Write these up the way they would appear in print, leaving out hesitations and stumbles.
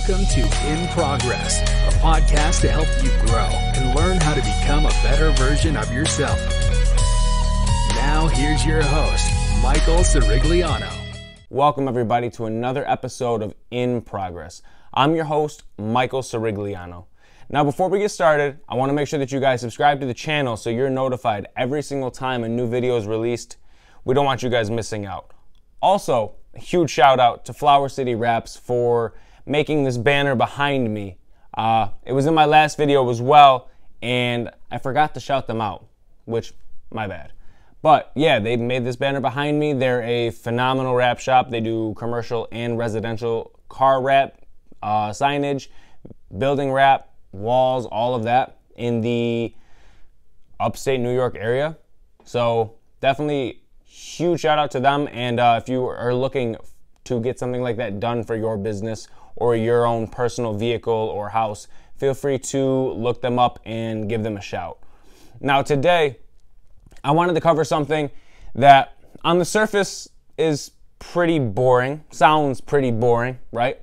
Welcome to In Progress, a podcast to help you grow and learn how to become a better version of yourself. Now, here's your host, Michael Sirigliano. Welcome, everybody, to another episode of In Progress. I'm your host, Michael Sirigliano. Now, before we get started, I want to make sure that you guys subscribe to the channel so you're notified every single time a new video is released. We don't want you guys missing out. Also, a huge shout out to Flower City Wraps for making this banner behind me. It was in my last video as well, and I forgot to shout them out, which, my bad. But yeah, they made this banner behind me. They're a phenomenal wrap shop. They do commercial and residential car wrap, signage, building wrap, walls, all of that in the upstate New York area. So definitely huge shout out to them. And if you are looking to get something like that done for your business or your own personal vehicle or house, feel free to look them up and give them a shout. Now today, I wanted to cover something that on the surface is pretty boring, sounds pretty boring, right?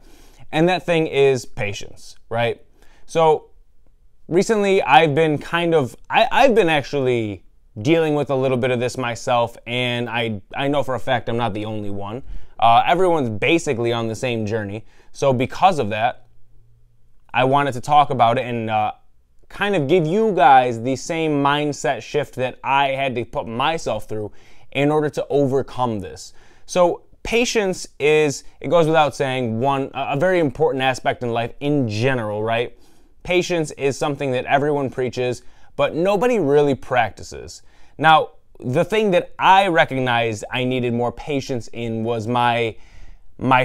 And that thing is patience, right? So recently I've been I've been actually dealing with a little bit of this myself, and I know for a fact I'm not the only one. Everyone's basically on the same journey. So because of that, I wanted to talk about it and kind of give you guys the same mindset shift that I had to put myself through in order to overcome this. So patience is, it goes without saying, a very important aspect in life in general, right? Patience is something that everyone preaches, but nobody really practices. Now, the thing that I recognized I needed more patience in was my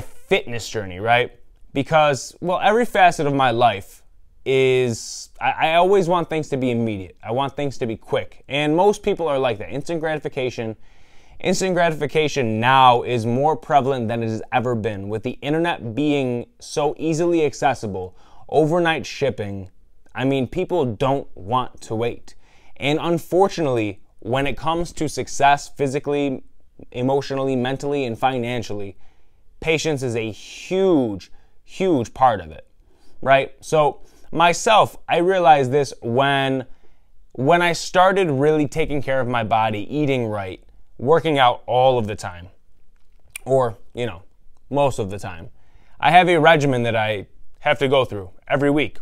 fitness journey, right? Because, well, every facet of my life is, I always want things to be immediate. I want things to be quick. And most people are like that. Instant gratification now is more prevalent than it has ever been. With the internet being so easily accessible, overnight shipping, I mean, people don't want to wait. And unfortunately, when it comes to success physically, emotionally, mentally, and financially, patience is a huge part of it, right? So myself, I realized this when I started really taking care of my body, eating right, working out all of the time, or, most of the time. I have a regimen that I have to go through every week.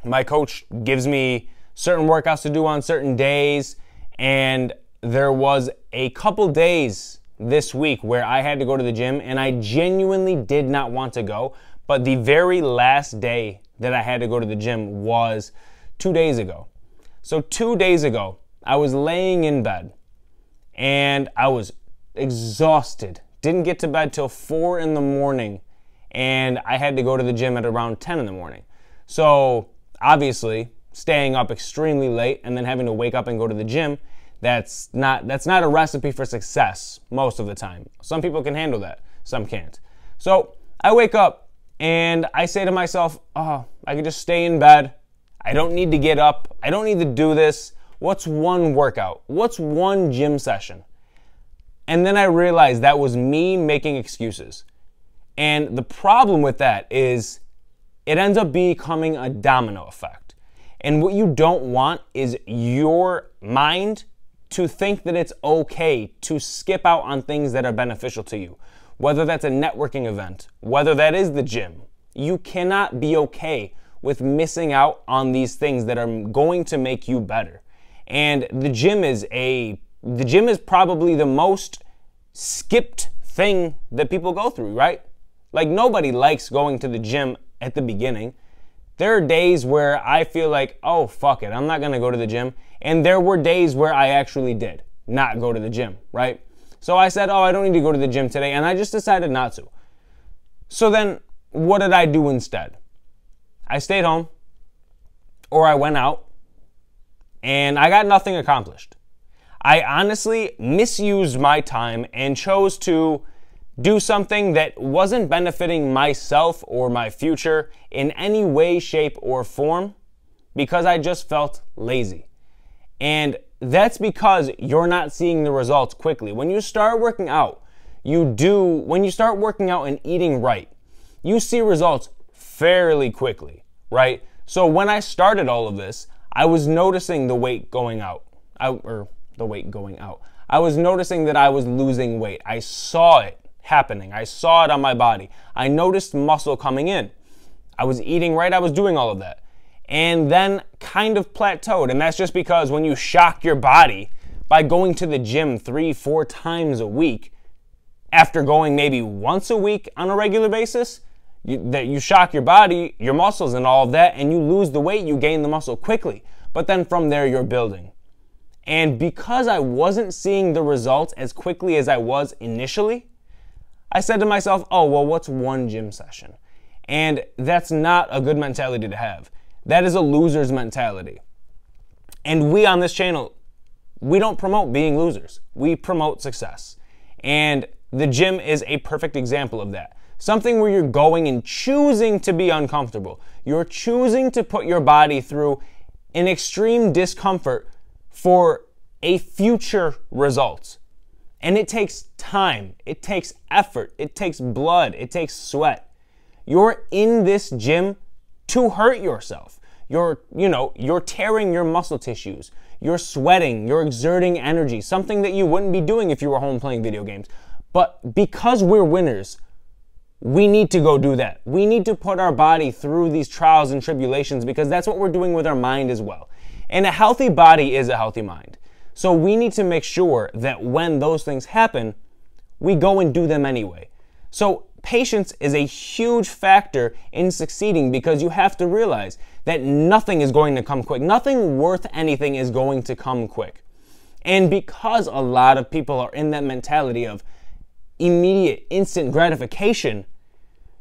My coach gives me certain workouts to do on certain days, and there was a couple days this week where I had to go to the gym, and I genuinely did not want to go, but the very last day that I had to go to the gym was 2 days ago. So 2 days ago, I was laying in bed, and I was exhausted. Didn't get to bed till 4 in the morning, and I had to go to the gym at around 10 in the morning. So obviously, staying up extremely late and then having to wake up and go to the gym, that's not a recipe for success most of the time. Some people can handle that, some can't. So I wake up and I say to myself, I can just stay in bed. I don't need to get up. I don't need to do this. What's one workout? What's one gym session? And then I realized that was me making excuses. And the problem with that is it ends up becoming a domino effect. And what you don't want is your mind to think that it's okay to skip out on things that are beneficial to you. Whether that's a networking event, whether that is the gym. You cannot be okay with missing out on these things that are going to make you better. And the gym is probably the most skipped thing that people go through, right? Like, nobody likes going to the gym at the beginning. There are days where I feel like, oh, fuck it, I'm not going to go to the gym. And there were days where I actually did not go to the gym, right? So I said, I don't need to go to the gym today, and I just decided not to. So then, what did I do instead? I stayed home, or I went out, and I got nothing accomplished. I honestly misused my time and chose to do something that wasn't benefiting myself or my future in any way, shape, or form because I just felt lazy. And that's because you're not seeing the results quickly. When you start working out, when you start working out and eating right, you see results fairly quickly, right? So when I started all of this, I was noticing the weight going out. I was noticing that I was losing weight. I saw it happening. I saw it on my body. I noticed muscle coming in. I was eating right. I was doing all of that. And then kind of plateaued. And that's just because when you shock your body by going to the gym 3-4 times a week, after going maybe once a week on a regular basis, you shock your body, your muscles and all of that, and you lose the weight, you gain the muscle quickly. But then from there, you're building. And because I wasn't seeing the results as quickly as I was initially, I said to myself, oh, well, what's one gym session? And that's not a good mentality to have. That is a loser's mentality. And we on this channel, we don't promote being losers. We promote success. And the gym is a perfect example of that. Something where you're going and choosing to be uncomfortable. You're choosing to put your body through an extreme discomfort for a future result. And it takes time. It takes effort. It takes blood. It takes sweat. You're in this gym to hurt yourself. You're tearing your muscle tissues. You're sweating. You're exerting energy. Something that you wouldn't be doing if you were home playing video games. But because we're winners, we need to go do that. We need to put our body through these trials and tribulations because that's what we're doing with our mind as well. And a healthy body is a healthy mind. So we need to make sure that when those things happen, we go and do them anyway. So patience is a huge factor in succeeding because you have to realize that nothing is going to come quick. Nothing worth anything is going to come quick. And because a lot of people are in that mentality of immediate, instant gratification,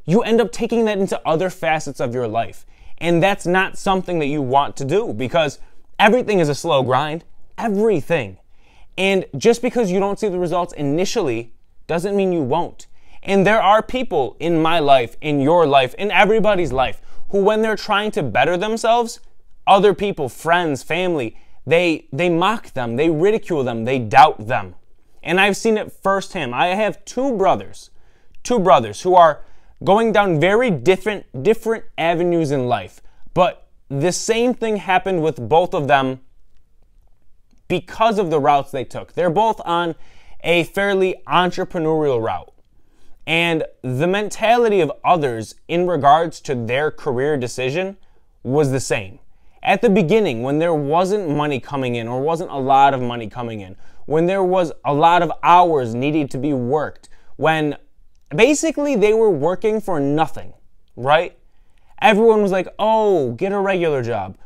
you end up taking that into other facets of your life. And that's not something that you want to do because everything is a slow grind. Everything. And just because you don't see the results initially doesn't mean you won't. And there are people in my life, in your life, in everybody's life, who when they're trying to better themselves, other people, friends, family, they mock them, they ridicule them, they doubt them. And I've seen it firsthand. I have two brothers who are going down very different avenues in life. But the same thing happened with both of them because of the routes they took. They're both on a fairly entrepreneurial route. And the mentality of others in regards to their career decision was the same. At the beginning, when there wasn't money coming in or wasn't a lot of money coming in, when there was a lot of hours needed to be worked, when basically they were working for nothing, right? Everyone was like, oh, get a regular job.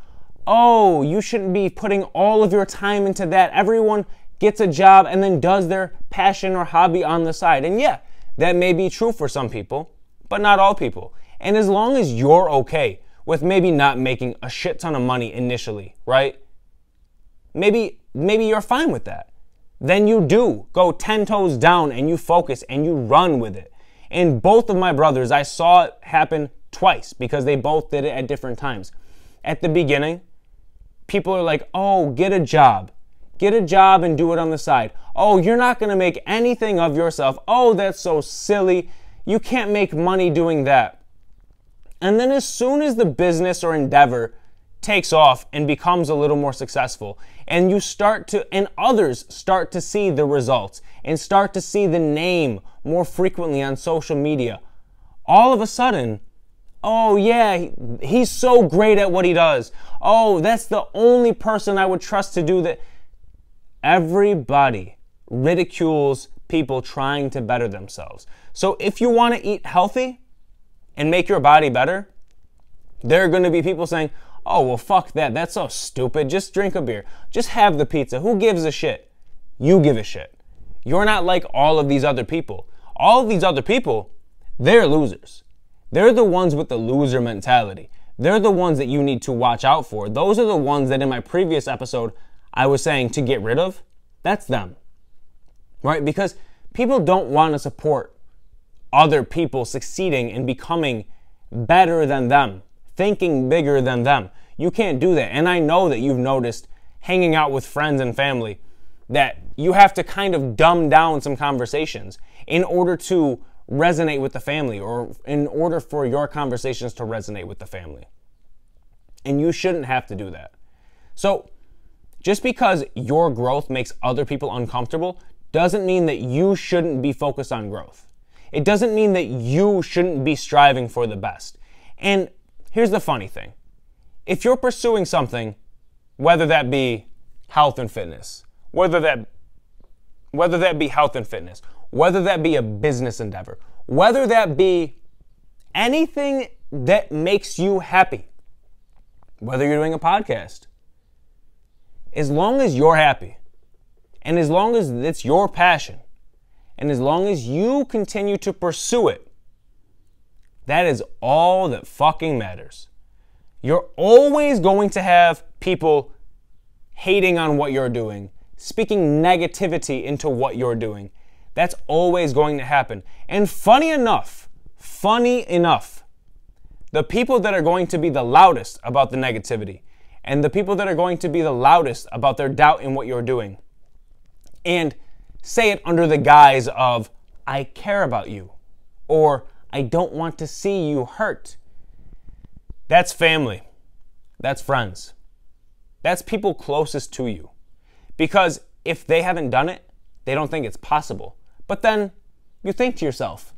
Oh, you shouldn't be putting all of your time into that. Everyone gets a job and then does their passion or hobby on the side. And yeah, that may be true for some people, but not all people. And as long as you're okay with maybe not making a shit ton of money initially, right? Maybe you're fine with that. Then you do go 10 toes down and you focus and you run with it. And both of my brothers, I saw it happen twice because they both did it at different times. At the beginning, people are like, oh, get a job. Get a job and do it on the side. Oh, you're not going to make anything of yourself. Oh, that's so silly. You can't make money doing that. And then as soon as the business or endeavor takes off and becomes a little more successful, and others start to see the results and start to see the name more frequently on social media, all of a sudden, oh yeah, he's so great at what he does. Oh, that's the only person I would trust to do that. Everybody ridicules people trying to better themselves. So if you want to eat healthy and make your body better, there are going to be people saying, oh, well, fuck that. That's so stupid. Just drink a beer. Just have the pizza. Who gives a shit? You give a shit. You're not like all of these other people. All of these other people, they're losers. They're the ones with the loser mentality. They're the ones that you need to watch out for. Those are the ones that in my previous episode I was saying to get rid of. That's them. Right? Because people don't want to support other people succeeding and becoming better than them, thinking bigger than them. You can't do that. And I know that you've noticed hanging out with friends and family that you have to kind of dumb down some conversations in order to resonate with the family, or in order for your conversations to resonate with the family. And you shouldn't have to do that. So just because your growth makes other people uncomfortable doesn't mean that you shouldn't be focused on growth. It doesn't mean that you shouldn't be striving for the best. And here's the funny thing. If you're pursuing something, whether that be health and fitness, whether that be health and fitness, whether that be a business endeavor, whether that be anything that makes you happy, whether you're doing a podcast, as long as you're happy, and as long as it's your passion, and as long as you continue to pursue it, that is all that fucking matters. You're always going to have people hating on what you're doing, speaking negativity into what you're doing. That's always going to happen. And funny enough, the people that are going to be the loudest about the negativity, and the people that are going to be the loudest about their doubt in what you're doing, and say it under the guise of, I care about you, or I don't want to see you hurt. That's family. That's friends. That's people closest to you. Because if they haven't done it, they don't think it's possible. But then you think to yourself,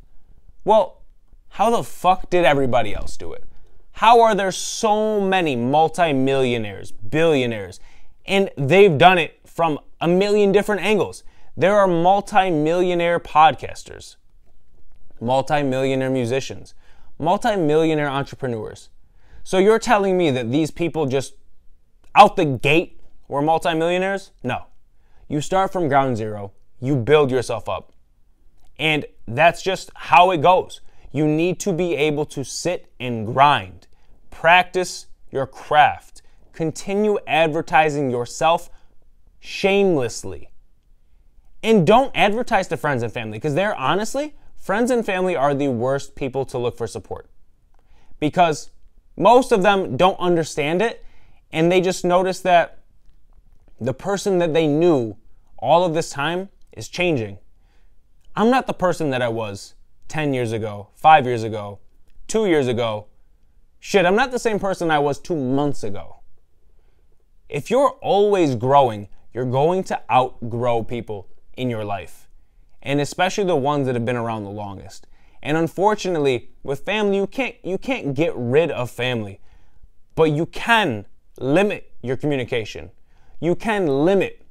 well, how the fuck did everybody else do it? How are there so many multimillionaires, billionaires, and they've done it from a million different angles? There are multimillionaire podcasters, multimillionaire musicians, multimillionaire entrepreneurs. So you're telling me that these people just out the gate were multimillionaires? No. You start from ground zero. You build yourself up. And that's just how it goes. You need to be able to sit and grind, practice your craft, continue advertising yourself shamelessly. And don't advertise to friends and family, because they're honestly, friends and family are the worst people to look for support. Because most of them don't understand it, and they just notice that the person that they knew all of this time is changing. I'm not the person that I was 10 years ago, 5 years ago, 2 years ago. Shit, I'm not the same person I was 2 months ago. If you're always growing, you're going to outgrow people in your life, and especially the ones that have been around the longest. And unfortunately, with family, you can't get rid of family, but you can limit your communication. You can limit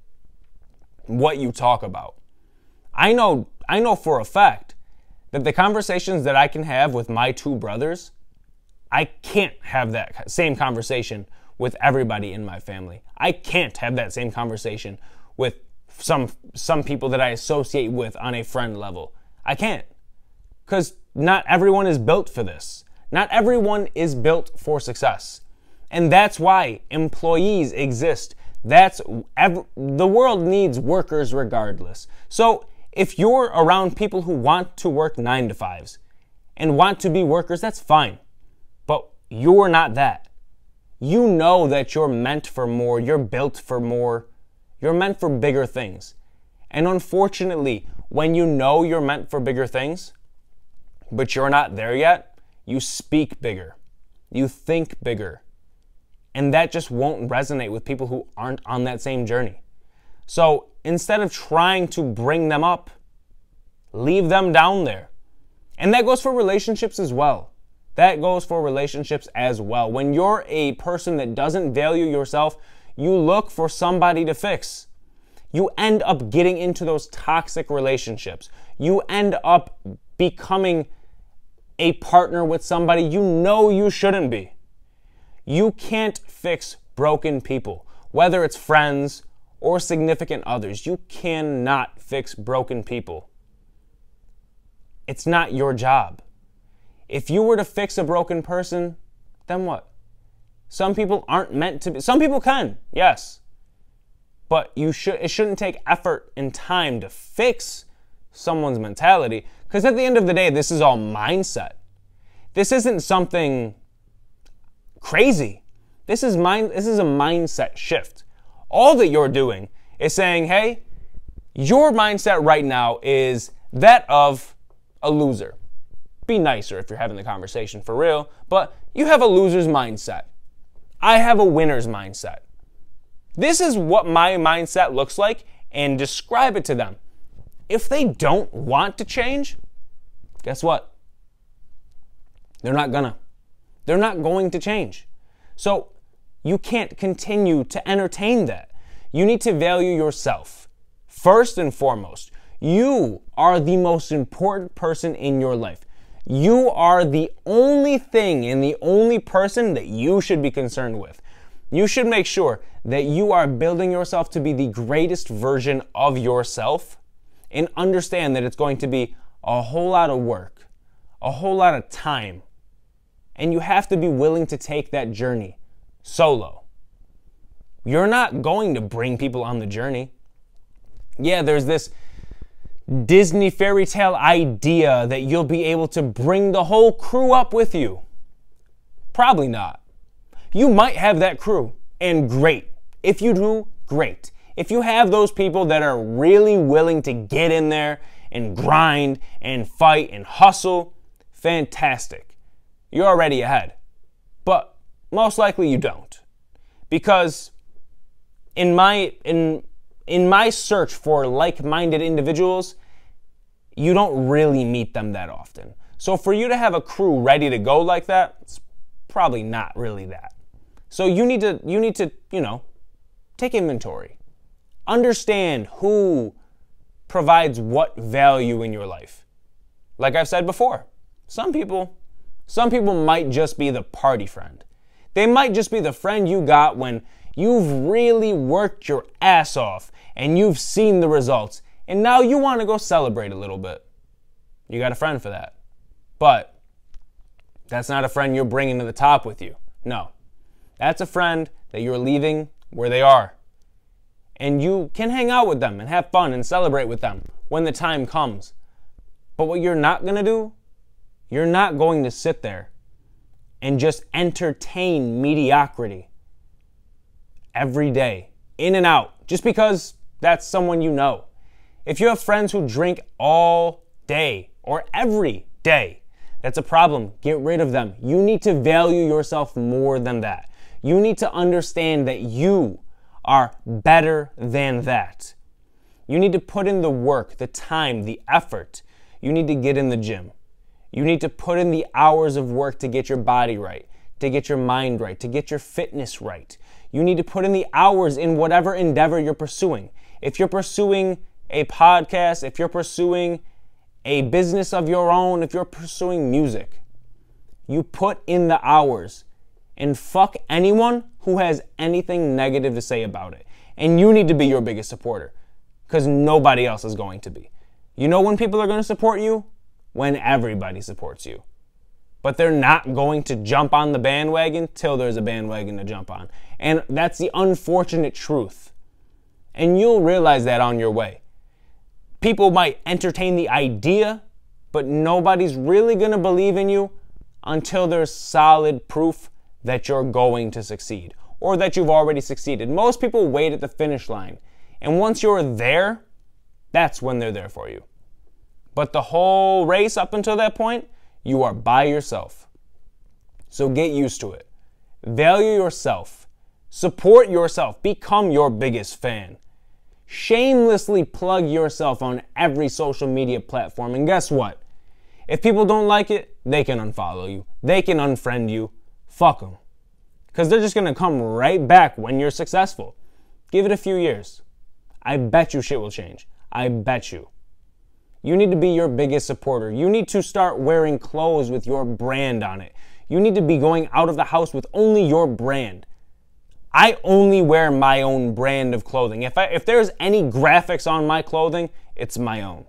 what you talk about. I know for a fact that the conversations that I can have with my two brothers, I can't have that same conversation with everybody in my family. I can't have that same conversation with some people that I associate with on a friend level. I can't. Because not everyone is built for this. Not everyone is built for success. And that's why employees exist. The world needs workers regardless. So if you're around people who want to work 9 to 5s and want to be workers, that's fine. But you're not that. You know that you're meant for more. You're built for more. You're meant for bigger things. And unfortunately, when you know you're meant for bigger things, but you're not there yet, you speak bigger. You think bigger. And that just won't resonate with people who aren't on that same journey. So instead of trying to bring them up, leave them down there. And that goes for relationships as well. When you're a person that doesn't value yourself, you look for somebody to fix. You end up getting into those toxic relationships. You end up becoming a partner with somebody you know you shouldn't be. You can't fix broken people, whether it's friends or significant others. You cannot fix broken people. It's not your job. If you were to fix a broken person, then what? Some people aren't meant to be. Some people can, yes. But it shouldn't take effort and time to fix someone's mentality, because at the end of the day, this is all mindset. This isn't something crazy. This is a mindset shift. All that you're doing is saying, hey, your mindset right now is that of a loser. Be nicer if you're having the conversation for real, but you have a loser's mindset. I have a winner's mindset. This is what my mindset looks like, and describe it to them. If they don't want to change, guess what? They're not gonna. They're not going to change. So you can't continue to entertain that. You need to value yourself. First and foremost, you are the most important person in your life. You are the only thing and the only person that you should be concerned with. You should make sure that you are building yourself to be the greatest version of yourself, and understand that it's going to be a whole lot of work, a whole lot of time, and you have to be willing to take that journey solo. You're not going to bring people on the journey. Yeah, there's this Disney fairy tale idea that you'll be able to bring the whole crew up with you. Probably not. You might have that crew, and great. If you do, great. If you have those people that are really willing to get in there and grind and fight and hustle, fantastic. You're already ahead. But most likely you don't. Because in my search for like-minded individuals, you don't really meet them that often. So for you to have a crew ready to go like that, it's probably not really that. So you need to, take inventory. Understand who provides what value in your life. Like I've said before, some people might just be the party friend. They might just be the friend you got when you've really worked your ass off and you've seen the results, and now you want to go celebrate a little bit. You got a friend for that. But that's not a friend you're bringing to the top with you. No. That's a friend that you're leaving where they are. And you can hang out with them and have fun and celebrate with them when the time comes. But what you're not going to do, you're not going to sit there and just entertain mediocrity every day, in and out, just because that's someone you know. If you have friends who drink all day or every day, that's a problem. Get rid of them. You need to value yourself more than that. You need to understand that you are better than that. You need to put in the work, the time, the effort. You need to get in the gym. You need to put in the hours of work to get your body right, to get your mind right, to get your fitness right. You need to put in the hours in whatever endeavor you're pursuing. If you're pursuing a podcast, if you're pursuing a business of your own, if you're pursuing music, you put in the hours, and fuck anyone who has anything negative to say about it. And you need to be your biggest supporter, because nobody else is going to be. You know when people are going to support you? When everybody supports you. But they're not going to jump on the bandwagon till there's a bandwagon to jump on. And that's the unfortunate truth. And you'll realize that on your way. People might entertain the idea, but nobody's really going to believe in you until there's solid proof that you're going to succeed, or that you've already succeeded. Most people wait at the finish line. And once you're there, that's when they're there for you. But the whole race up until that point, you are by yourself. So get used to it. Value yourself. Support yourself. Become your biggest fan. Shamelessly plug yourself on every social media platform. And guess what? If people don't like it, they can unfollow you. They can unfriend you. Fuck them. Because they're just going to come right back when you're successful. Give it a few years. I bet you shit will change. I bet you. You need to be your biggest supporter. You need to start wearing clothes with your brand on it. You need to be going out of the house with only your brand. I only wear my own brand of clothing. If there's any graphics on my clothing, it's my own.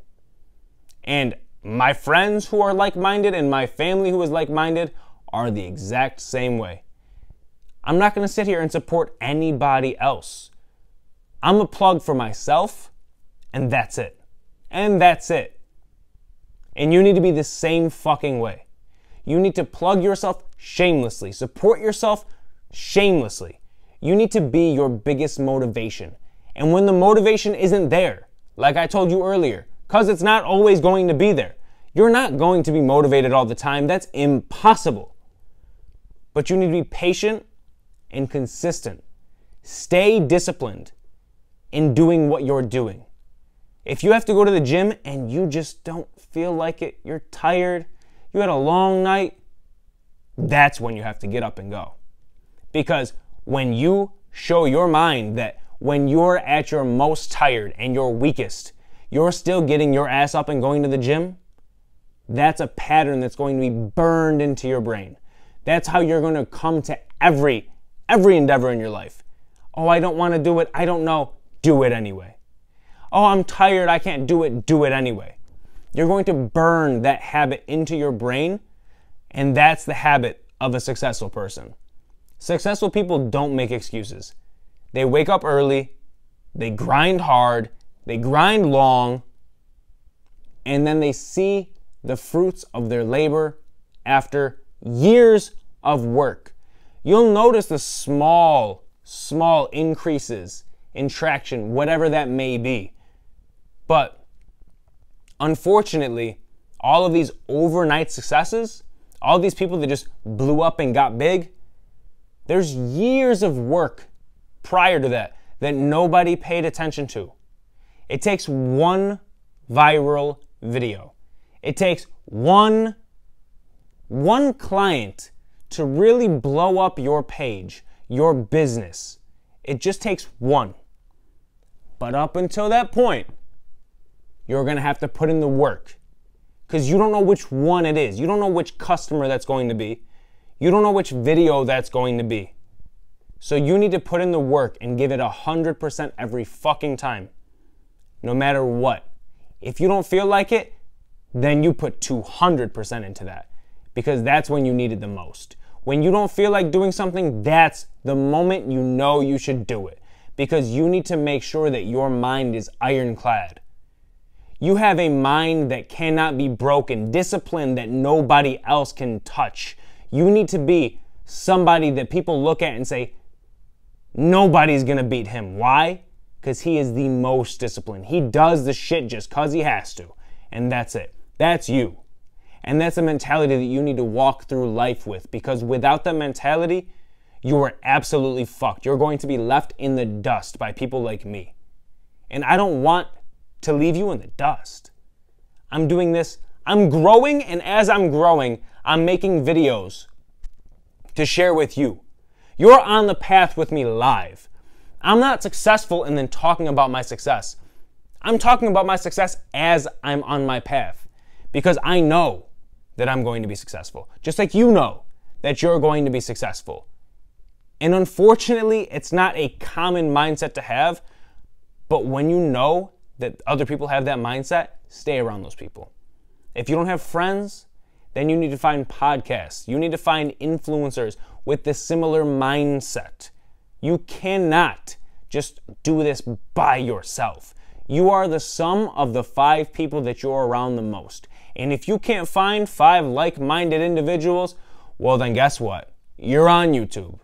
And my friends who are like-minded and my family who is like-minded are the exact same way. I'm not going to sit here and support anybody else. I'm a plug for myself, and that's it. And that's it. And you need to be the same fucking way. You need to plug yourself shamelessly. Support yourself shamelessly. You need to be your biggest motivation. And when the motivation isn't there, like I told you earlier, because it's not always going to be there, You're not going to be motivated all the time. That's impossible. But you need to be patient and consistent. Stay disciplined in doing what you're doing. If you have to go to the gym and you just don't feel like it, you're tired, you had a long night, that's when you have to get up and go. Because when you show your mind that when you're at your most tired and your weakest, you're still getting your ass up and going to the gym, that's a pattern that's going to be burned into your brain. That's how you're going to come to every endeavor in your life. Oh, I don't want to do it. I don't know. Do it anyway. Oh, I'm tired. I can't do it. Do it anyway. You're going to burn that habit into your brain, and that's the habit of a successful person. Successful people don't make excuses. They wake up early, they grind hard, they grind long, and then they see the fruits of their labor after years of work. You'll notice the small increases in traction, whatever that may be. But unfortunately, all of these overnight successes, all these people that just blew up and got big, there's years of work prior to that nobody paid attention to. It takes one viral video. It takes one client to really blow up your page, your business. It just takes one. But up until that point, you're going to have to put in the work, because you don't know which one it is. You don't know which customer that's going to be. You don't know which video that's going to be. So you need to put in the work and give it 100% every fucking time, no matter what. If you don't feel like it, then you put 200% into that, because that's when you need it the most. When you don't feel like doing something, that's the moment you know you should do it, because you need to make sure that your mind is ironclad. You have a mind that cannot be broken, discipline that nobody else can touch. You need to be somebody that people look at and say, nobody's gonna beat him. Why? Because he is the most disciplined. He does the shit just because he has to. And that's it. That's you. And that's a mentality that you need to walk through life with, because without that mentality, you are absolutely fucked. You're going to be left in the dust by people like me. And I don't want to leave you in the dust. I'm doing this. I'm growing, and as I'm growing, I'm making videos to share with you. You're on the path with me live. I'm not successful and then talking about my success. I'm talking about my success as I'm on my path, because I know that I'm going to be successful, just like you know that you're going to be successful. And unfortunately, it's not a common mindset to have, but when you know that other people have that mindset, stay around those people. If you don't have friends, then you need to find podcasts. You need to find influencers with this similar mindset. You cannot just do this by yourself. You are the sum of the 5 people that you're around the most. And if you can't find 5 like-minded individuals, well then guess what? You're on YouTube.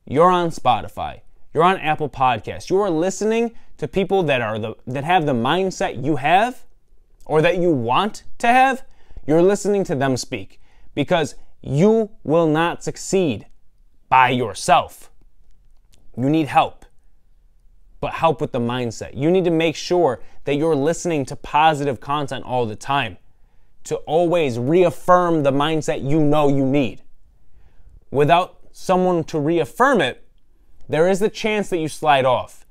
You're on Spotify. You're on Apple Podcasts. You are listening to people that have the mindset you have, or that you want to have. You're listening to them speak, because you will not succeed by yourself. You need help, but help with the mindset. You need to make sure that you're listening to positive content all the time to always reaffirm the mindset you know you need. Without someone to reaffirm it, there is the chance that you slide off.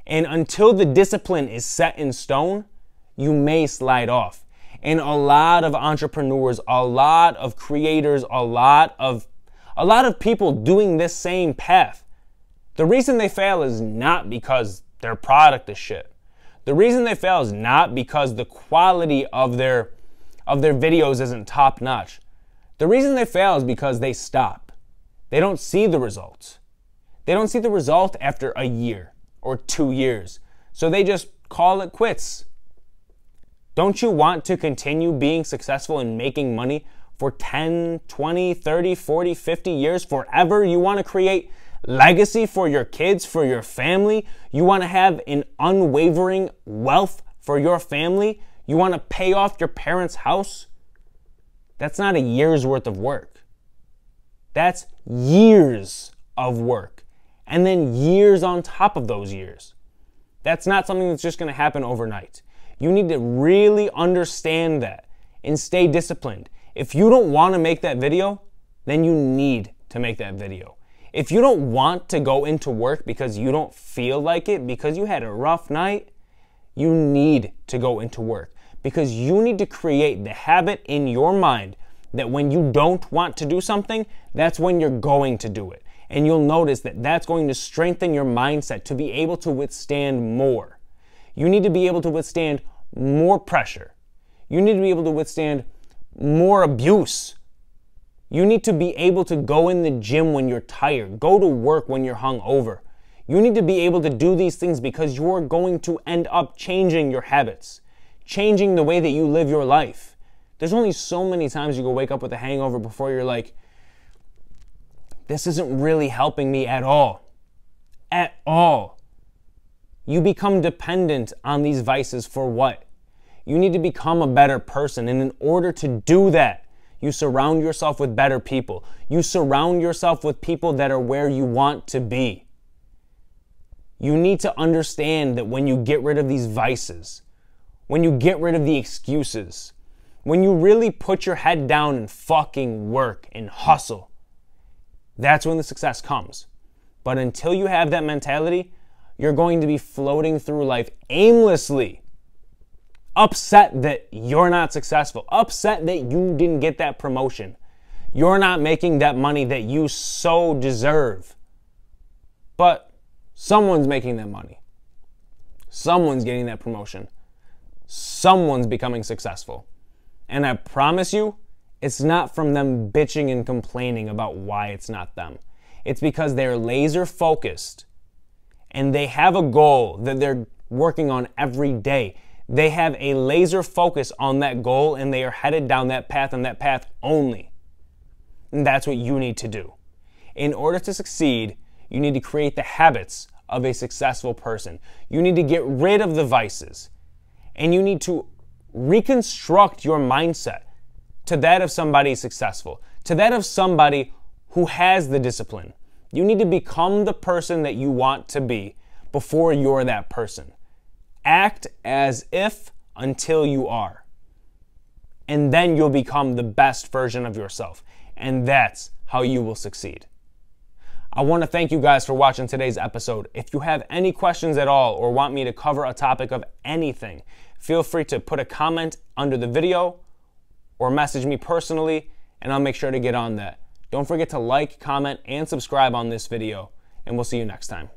And until the discipline is set in stone, you may slide off. And a lot of entrepreneurs, a lot of creators, a lot of people doing this same path, the reason they fail is not because their product is shit. The reason they fail is not because the quality of their videos isn't top notch. The reason they fail is because they stop. They don't see the results. They don't see the result after a year or 2 years. So they just call it quits. Don't you want to continue being successful and making money for 10, 20, 30, 40, 50 years, forever? You want to create legacy for your kids, for your family? You want to have an unwavering wealth for your family? You want to pay off your parents' house? That's not a year's worth of work. That's years of work. And then years on top of those years. That's not something that's just going to happen overnight. You need to really understand that and stay disciplined. If you don't want to make that video, then you need to make that video. If you don't want to go into work because you don't feel like it, because you had a rough night, you need to go into work because you need to create the habit in your mind that when you don't want to do something, that's when you're going to do it. And you'll notice that that's going to strengthen your mindset to be able to withstand more. You need to be able to withstand more pressure. You need to be able to withstand more abuse. You need to be able to go in the gym when you're tired, go to work when you're hungover. You need to be able to do these things because you're going to end up changing your habits, changing the way that you live your life. There's only so many times you can wake up with a hangover before you're like, this isn't really helping me at all. At all. You become dependent on these vices for what? You need to become a better person. And in order to do that, you surround yourself with better people. You surround yourself with people that are where you want to be. You need to understand that when you get rid of these vices, when you get rid of the excuses, when you really put your head down and fucking work and hustle, that's when the success comes. But until you have that mentality, you're going to be floating through life aimlessly, upset that you're not successful, upset that you didn't get that promotion. You're not making that money that you so deserve. But someone's making that money. Someone's getting that promotion. Someone's becoming successful. And I promise you, it's not from them bitching and complaining about why it's not them. It's because they're laser focused and they have a goal that they're working on every day. They have a laser focus on that goal and they are headed down that path and that path only. And that's what you need to do. In order to succeed, you need to create the habits of a successful person. You need to get rid of the vices. And you need to reconstruct your mindset to that of somebody successful, to that of somebody who has the discipline. You need to become the person that you want to be before you're that person. Act as if until you are. And then you'll become the best version of yourself. And that's how you will succeed. I want to thank you guys for watching today's episode. If you have any questions at all or want me to cover a topic of anything, feel free to put a comment under the video or message me personally, and I'll make sure to get on that. Don't forget to like, comment, and subscribe on this video, and we'll see you next time.